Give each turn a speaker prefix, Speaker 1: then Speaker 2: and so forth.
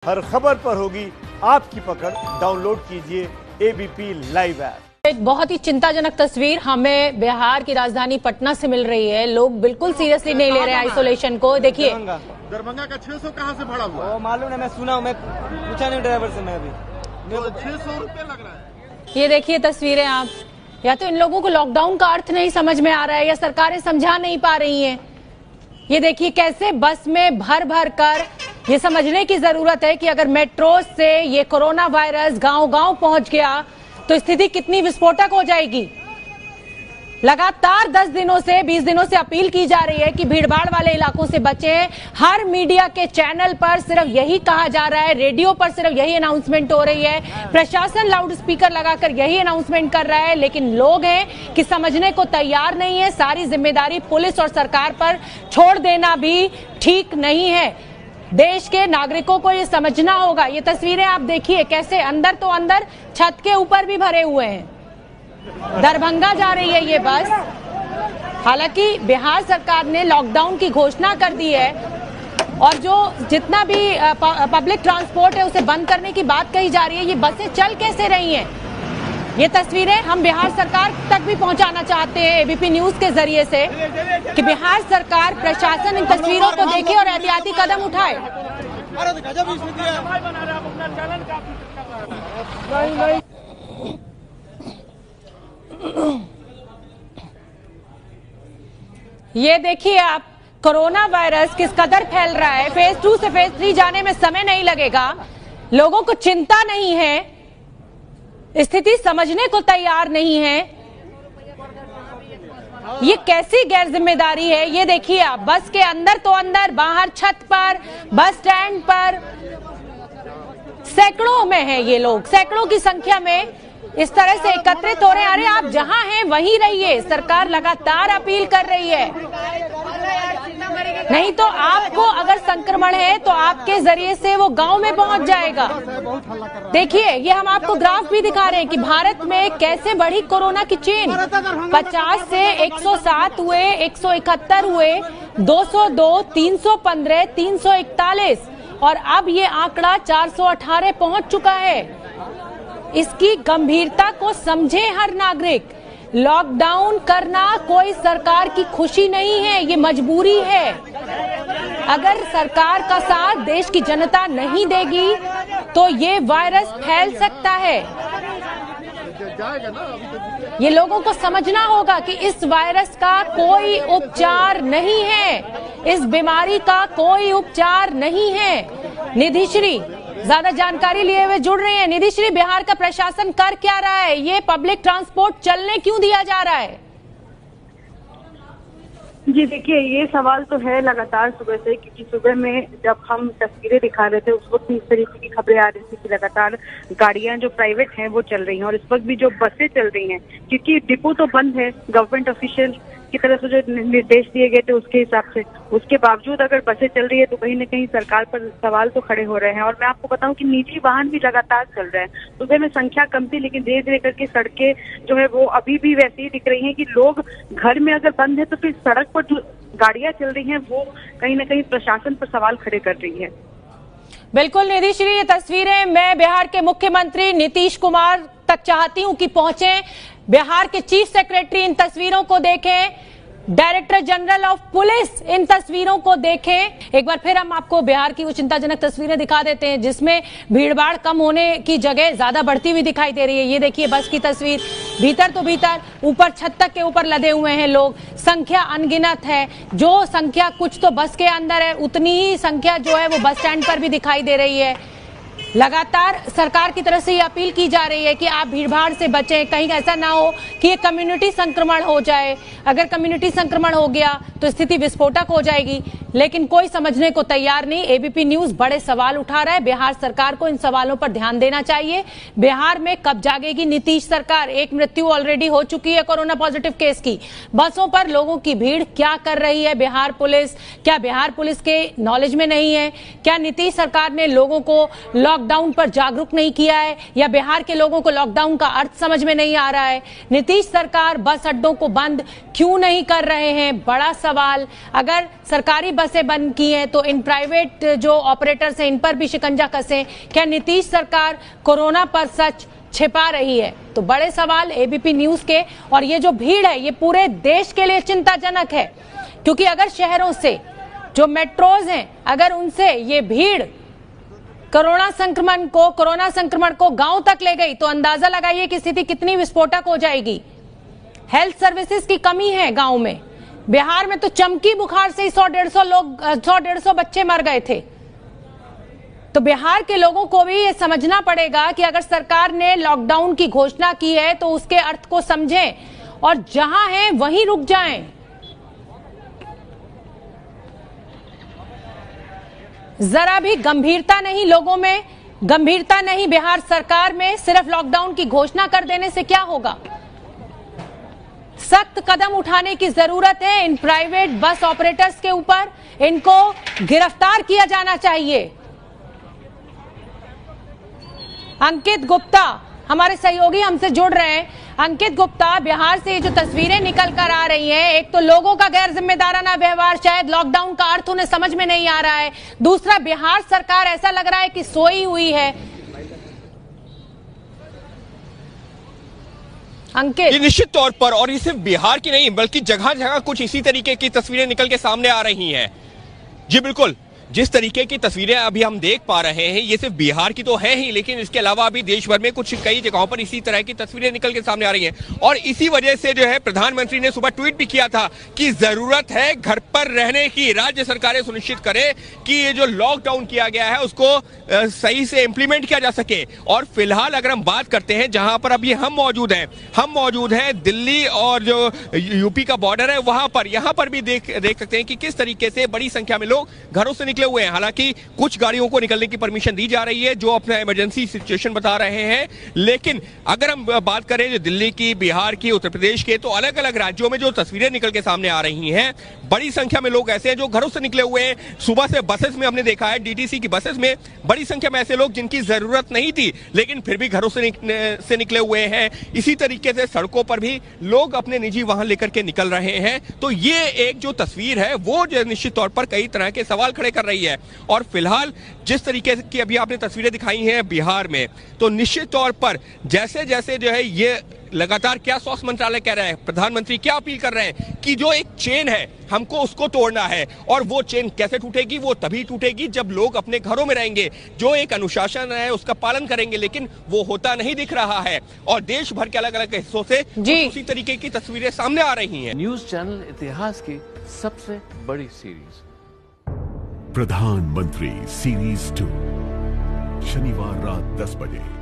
Speaker 1: हर खबर पर होगी आपकी पकड़। डाउनलोड कीजिए एबीपी लाइव ऐप।
Speaker 2: एक बहुत ही चिंताजनक तस्वीर हमें बिहार की राजधानी पटना से मिल रही है। लोग बिल्कुल सीरियसली नहीं ले रहे हैं आइसोलेशन को। देखिए
Speaker 3: दरभंगा का 600 कहाँ से भरा हुआ?
Speaker 4: वो मालूम नहीं, मैं सुना हूँ, मैं पूछा नहीं ड्राइवर से। मैं अभी
Speaker 3: मेरे को 600 रुपये लग रहा है।
Speaker 2: ये देखिए तस्वीरें आप, या तो इन लोगों को लॉकडाउन का अर्थ नहीं समझ में आ रहा है या सरकारें समझा नहीं पा रही हैं। ये देखिए कैसे बस में भर भर कर, ये समझने की जरूरत है कि अगर मेट्रो से ये कोरोना वायरस गांव-गांव पहुंच गया तो स्थिति कितनी विस्फोटक हो जाएगी। लगातार 10 दिनों से 20 दिनों से अपील की जा रही है कि भीड़भाड़ वाले इलाकों से बचें। हर मीडिया के चैनल पर सिर्फ यही कहा जा रहा है, रेडियो पर सिर्फ यही अनाउंसमेंट हो रही है, प्रशासन लाउड स्पीकर लगाकर यही अनाउंसमेंट कर रहा है, लेकिन लोग हैं कि समझने को तैयार नहीं है। सारी जिम्मेदारी पुलिस और सरकार पर छोड़ देना भी ठीक नहीं है। देश के नागरिकों को ये समझना होगा। ये तस्वीरें आप देखिए कैसे अंदर तो अंदर, छत के ऊपर भी भरे हुए हैं। दरभंगा जा रही है ये बस। हालांकि बिहार सरकार ने लॉकडाउन की घोषणा कर दी है और जो जितना भी पब्लिक ट्रांसपोर्ट है उसे बंद करने की बात कही जा रही है। ये बसें चल कैसे रही हैं? ये तस्वीरें हम बिहार सरकार तक भी पहुंचाना चाहते हैं एबीपी न्यूज के जरिए से कि बिहार सरकार, प्रशासन इन तस्वीरों को देखे और एहतियाती कदम उठाए। ये देखिए आप, कोरोना वायरस किस कदर फैल रहा है। फेज 2 से फेज 3 जाने में समय नहीं लगेगा। लोगों को चिंता नहीं है, स्थिति समझने को तैयार नहीं है। ये कैसी गैर जिम्मेदारी है? ये देखिए आप, बस के अंदर तो अंदर, बाहर छत पर, बस स्टैंड पर सैकड़ों में है ये लोग, सैकड़ों की संख्या में इस तरह से एकत्रित हो रहे हैं। अरे आप जहां हैं वहीं रहिए, सरकार लगातार अपील कर रही है। नहीं तो आपको अगर संक्रमण है तो आपके जरिए से वो गांव में पहुंच जाएगा। देखिए ये हम आपको ग्राफ भी दिखा रहे हैं कि भारत में कैसे बढ़ी कोरोना की चेन। 50 से 107 हुए, 171 हुए, 202, 315, 341 और अब ये आंकड़ा 418 पहुंच चुका है। इसकी गंभीरता को समझे हर नागरिक। लॉकडाउन करना कोई सरकार की खुशी नहीं है, ये मजबूरी है। अगर सरकार का साथ देश की जनता नहीं देगी तो ये वायरस फैल सकता है। ये लोगों को समझना होगा कि इस वायरस का कोई उपचार नहीं है, इस बीमारी का कोई उपचार नहीं है। निधिश्री ज्यादा जानकारी लिए हुए जुड़ रही है। निधिश्री, बिहार का प्रशासन कर क्या रहा है? ये पब्लिक ट्रांसपोर्ट चलने क्यों दिया जा रहा है?
Speaker 5: जी देखिए, ये सवाल तो है लगातार सुबह से, क्योंकि सुबह में जब हम तस्वीरें दिखा रहे थे उस वक्त इस तरीके की खबरें आ रही थी कि लगातार गाड़ियां जो प्राइवेट हैं वो चल रही हैं और इस वक्त भी जो बसें चल रही हैं, क्योंकि डिपो तो बंद है गवर्नमेंट ऑफिशियल की तरफ से जो निर्देश दिए गए थे उसके हिसाब से, उसके बावजूद अगर बसें चल रही है तो कहीं न कहीं सरकार पर सवाल तो खड़े हो रहे हैं। और मैं आपको बताऊं कि निजी वाहन भी लगातार चल रहे हैं। सुबह में संख्या कम थी लेकिन धीरे धीरे करके सड़कें जो है वो अभी भी वैसे ही दिख रही हैं कि लोग घर में अगर बंद है तो फिर सड़क पर जो गाड़ियां चल रही हैं वो कहीं न कहीं प्रशासन पर सवाल खड़े कर रही है।
Speaker 2: बिल्कुल निधिश्री, ये तस्वीरें मैं बिहार के मुख्यमंत्री नीतीश कुमार तक चाहती हूं कि पहुंचे। बिहार के चीफ सेक्रेटरी इन तस्वीरों को देखें, डायरेक्टर जनरल ऑफ पुलिस इन तस्वीरों को देखें। एक बार फिर हम आपको बिहार की वो चिंताजनक तस्वीरें दिखा देते हैं जिसमें भीड़भाड़ कम होने की जगह ज्यादा बढ़ती हुई दिखाई दे रही है। ये देखिए बस की तस्वीर, भीतर तो भीतर, ऊपर छत तक के ऊपर लदे हुए हैं लोग। संख्या अनगिनत है। जो संख्या कुछ तो बस के अंदर है, उतनी ही संख्या जो है वो बस स्टैंड पर भी दिखाई दे रही है। लगातार सरकार की तरफ से ये अपील की जा रही है कि आप भीड़भाड़ से बचें, कहीं ऐसा ना हो कि ये कम्युनिटी संक्रमण हो जाए। अगर कम्युनिटी संक्रमण हो गया तो स्थिति विस्फोटक हो जाएगी, लेकिन कोई समझने को तैयार नहीं। एबीपी न्यूज बड़े सवाल उठा रहा है। बिहार सरकार को इन सवालों पर ध्यान देना चाहिए। बिहार में कब जागेगी नीतीश सरकार? एक मृत्यु ऑलरेडी हो चुकी है कोरोना पॉजिटिव केस की। बसों पर लोगों की भीड़ क्या कर रही है बिहार पुलिस? क्या बिहार पुलिस के नॉलेज में नहीं है? क्या नीतीश सरकार ने लोगों को लॉकडाउन पर जागरूक नहीं किया है या बिहार के लोगों को लॉकडाउन का अर्थ समझ में नहीं आ रहा है? नीतीश सरकार बस अड्डों को बंद क्यों नहीं कर रहे हैं? बड़ा सवाल। अगर सरकारी बसें बंद की हैं तो इन प्राइवेट जो ऑपरेटर्स हैं इन पर भी शिकंजा कसें। क्या नीतीश सरकार कोरोना पर सच छिपा रही है? तो बड़े सवाल एबीपी न्यूज के। और ये जो भीड़ है ये पूरे देश के लिए चिंताजनक है, क्योंकि अगर शहरों से जो मेट्रोज हैं अगर उनसे ये भीड़ कोरोना संक्रमण को गांव तक ले गई तो अंदाजा लगाइए कि स्थिति कितनी विस्फोटक हो जाएगी। हेल्थ सर्विसेज की कमी है गांव में। बिहार में तो चमकी बुखार से ही 100-150 बच्चे मर गए थे। तो बिहार के लोगों को भी ये समझना पड़ेगा कि अगर सरकार ने लॉकडाउन की घोषणा की है तो उसके अर्थ को समझें और जहां हैं वहीं रुक जाएं। जरा भी गंभीरता नहीं लोगों में, गंभीरता नहीं बिहार सरकार में। सिर्फ लॉकडाउन की घोषणा कर देने से क्या होगा? सख्त कदम उठाने की जरूरत है इन प्राइवेट बस ऑपरेटर्स के ऊपर। इनको गिरफ्तार किया जाना चाहिए। अंकित गुप्ता हमारे सहयोगी हमसे जुड़ रहे हैं। अंकित गुप्ता, बिहार से ये जो तस्वीरें निकल कर आ रही हैं, एक तो लोगों का गैर जिम्मेदाराना व्यवहार, शायद लॉकडाउन का अर्थ उन्हें समझ में नहीं आ रहा है। दूसरा, बिहार सरकार ऐसा लग रहा है कि सोई हुई है। अंकित,
Speaker 6: निश्चित तौर पर, और ये सिर्फ बिहार की नहीं बल्कि जगह जगह कुछ इसी तरीके की तस्वीरें निकल के सामने आ रही हैं। जी बिल्कुल, जिस तरीके की तस्वीरें अभी हम देख पा रहे हैं ये सिर्फ बिहार की तो है ही, लेकिन इसके अलावा अभी देश भर में कुछ कई जगहों पर इसी तरह की तस्वीरें निकल के सामने आ रही हैं। और इसी वजह से जो है प्रधानमंत्री ने सुबह ट्वीट भी किया था कि जरूरत है घर पर रहने की। राज्य सरकारें सुनिश्चित करें कि ये जो लॉकडाउन किया गया है उसको सही से इंप्लीमेंट किया जा सके। और फिलहाल अगर हम बात करते हैं जहां पर अभी हम मौजूद हैं दिल्ली और जो यूपी का बॉर्डर है वहां पर, यहां पर भी देख सकते हैं कि किस तरीके से बड़ी संख्या में लोग घरों से हुए हैं। हालांकि कुछ गाड़ियों को निकलने की परमिशन दी जा रही है जो अपना इमरजेंसी सिचुएशन बता रहे हैं, लेकिन अगर हम बात करें जो दिल्ली की, बिहार की, उत्तर प्रदेश के, तो अलग अलग राज्यों में जो तस्वीरें निकल के सामने आ रही हैं, बड़ी संख्या में लोग ऐसे हैं जो घरों से निकले हुए हैं। सुबह से बसेस में हमने देखा है, डीटीसी की बसेस में बड़ी संख्या में ऐसे लोग जिनकी जरूरत नहीं थी लेकिन फिर भी घरों से निकले हुए हैं। इसी तरीके से सड़कों पर भी लोग अपने निजी वाहन लेकर के निकल रहे हैं। तो ये एक जो तस्वीर है वो निश्चित तौर पर कई तरह के सवाल खड़े कर रही है। और फिलहाल जिस तरीके की अभी आपने तस्वीरें दिखाई हैं बिहार में, तो निश्चित तौर पर जैसे जैसे जो है ये लगातार क्या स्वास्थ्य मंत्रालय कह रहा है, प्रधानमंत्री क्या अपील कर रहे हैं कि जो एक चेन है हमको उसको तोड़ना है। और वो चेन कैसे टूटेगी? वो तभी टूटेगी जब लोग अपने घरों में रहेंगे, जो एक अनुशासन है उसका पालन करेंगे, लेकिन वो होता नहीं दिख रहा है। और देश भर के अलग अलग हिस्सों से उसी तरीके की तस्वीरें सामने आ रही हैं।
Speaker 7: न्यूज चैनल इतिहास की सबसे बड़ी सीरीज
Speaker 8: प्रधानमंत्री सीरीज 2 शनिवार रात 10 बजे।